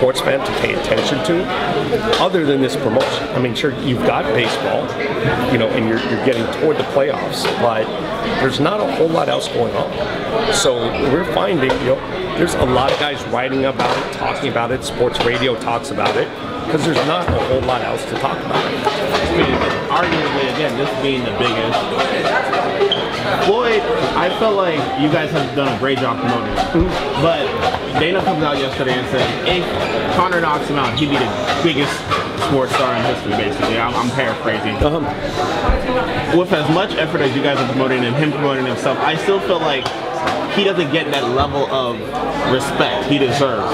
sports fan to pay attention to, other than this promotion. I mean, sure, you've got baseball, you know, and you're getting toward the playoffs, but there's not a whole lot else going on. So we're finding, you know, there's a lot of guys writing about it, talking about it, sports radio talks about it, because there's not a whole lot else to talk about. Arguably, again, this being the biggest, Floyd, I felt like you guys have done a great job promoting him. But Dana comes out yesterday and said, if Conor knocks him out, he'd be the biggest sports star in history, basically. I'm paraphrasing. With as much effort as you guys are promoting him promoting himself, I still feel like he doesn't get that level of respect he deserves.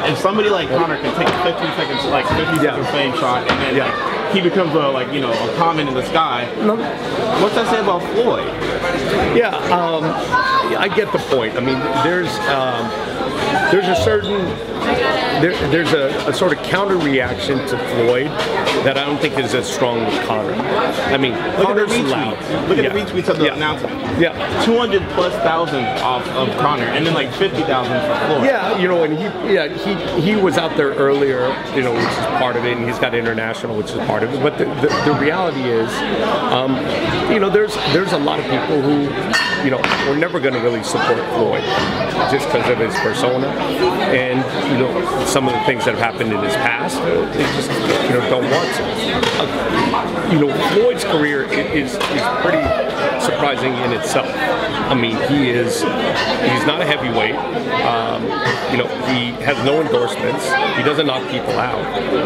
If somebody like Conor can take a 15 seconds, like 50-second fame shot, and then like, he becomes a comment in the sky. What's that say about Floyd? Yeah, I get the point. I mean, there's a certain there's a sort of counter reaction to Floyd that I don't think is as strong as Conor. I mean, Conor's loud. Look at the retweets of the announcement. Yeah, 200,000+ off of Conor, and then like 50,000 for Floyd. Yeah, you know, and he was out there earlier, you know, which is part of it, and he's got international, which is part of it. But the reality is, you know, there's a lot of people who, you know, we're never going to really support Floyd just because of his persona and, you know, some of the things that have happened in his past. They just, you know, don't want to. You know, Floyd's career is pretty surprising in itself. I mean, he's not a heavyweight. You know, he has no endorsements. He doesn't knock people out,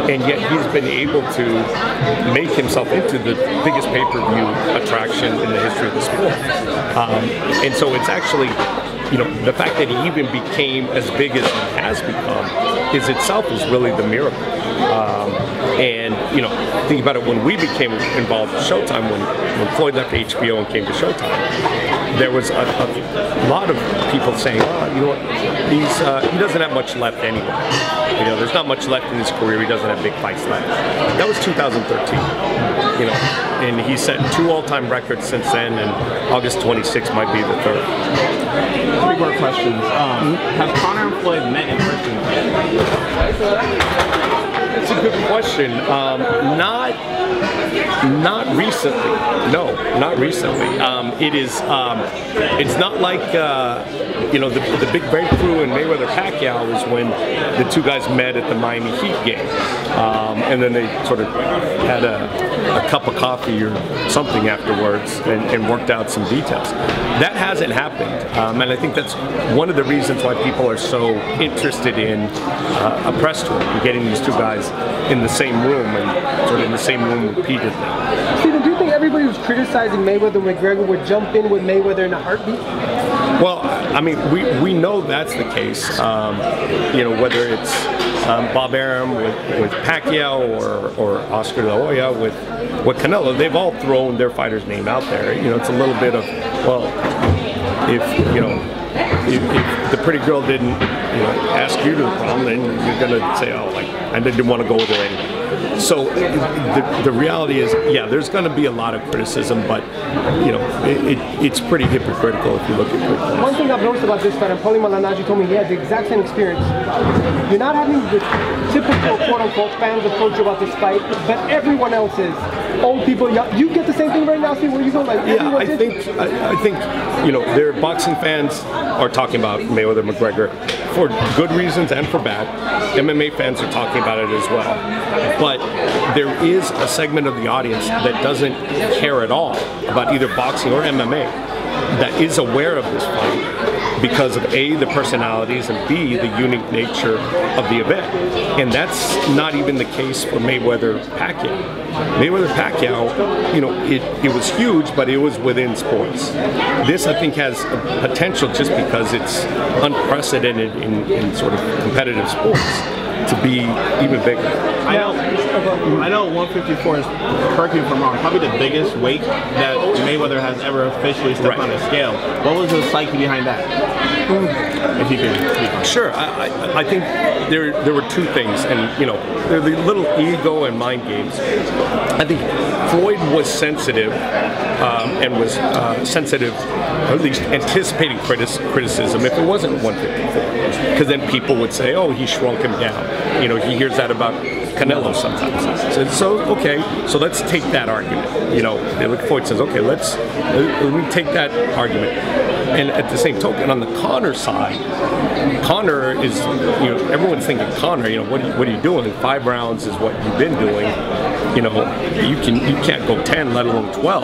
and yet he's been able to make himself into the biggest pay-per-view attraction in the history of the sport. And so it's actually, you know, the fact that he even became as big as he has become is itself is really the miracle. And, you know, think about it, when we became involved with Showtime, when Floyd left HBO and came to Showtime, there was a lot of people saying, oh, you know what, he doesn't have much left anyway. You know, there's not much left in his career. He doesn't have big fights left. That was 2013. You know, and he set 2 all-time records since then, and August 26th might be the 3rd. 3 more questions. Have Conor and Floyd met in person? That's a good question. Not recently. No, not recently. It's not like you know, the big breakthrough in Mayweather Pacquiao was when the 2 guys met at the Miami Heat game, and then they sort of had a cup of coffee or something afterwards and worked out some details. That hasn't happened, and I think that's one of the reasons why people are so interested in a press tour and getting these 2 guys in the same room and sort of in the same room repeatedly. Steven, do you think everybody who's criticizing Mayweather McGregor would jump in with Mayweather in a heartbeat? Well, I mean, we know that's the case. You know, whether it's Bob Arum with Pacquiao or Oscar De La Hoya with Canelo, they've all thrown their fighter's name out there. You know, it's a little bit of, well, if, you know, if the pretty girl didn't, you know, ask you to the prom, then you're gonna say, oh, like, I didn't want to go with her anyway. So the reality is, yeah, there's going to be a lot of criticism, but you know, it's pretty hypocritical if you look at it. One thing I've noticed about this fight, and Paulie Malignaggi told me he had the exact same experience. You're not having the typical quote-unquote fans approach about this fight, but everyone else is. Old people, you get the same thing right now, Steve, where you go like, yeah, I think, you know, their boxing fans are talking about Mayweather McGregor for good reasons and for bad. MMA fans are talking about it as well. But there is a segment of the audience that doesn't care at all about either boxing or MMA that is aware of this fight because of A, the personalities, and B, the unique nature of the event. And that's not even the case for Mayweather Pacquiao. Mayweather Pacquiao, you know, it was huge, but it was within sports. This, I think, has potential just because it's unprecedented in sort of competitive sports to be even bigger. I know 154 is, correct me if I'm wrong, probably the biggest weight that Mayweather has ever officially stepped on a scale. What was the psyche behind that? If you can speak on it. Sure, I think there were two things, and they're the little ego and mind games. I think Floyd was sensitive and was sensitive, or at least anticipating criticism if it wasn't 154, because then people would say, "Oh, he shrunk him down." He hears that about Canelo sometimes. So okay, so let's take that argument. Floyd says, "Okay, let me take that argument." And at the same token, on the Conor side, Conor is, everyone's thinking Conor, what are you doing? 5 rounds is what you've been doing. You can't go 10, let alone 12.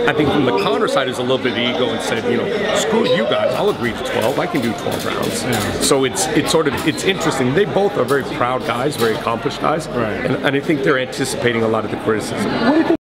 I think from the Conor side is a little bit of ego and said, screw you guys, I'll agree to 12. I can do 12 rounds. Yeah. So it's interesting. They both are very proud guys, very accomplished guys, right. And I think they're anticipating a lot of the criticism. What do you think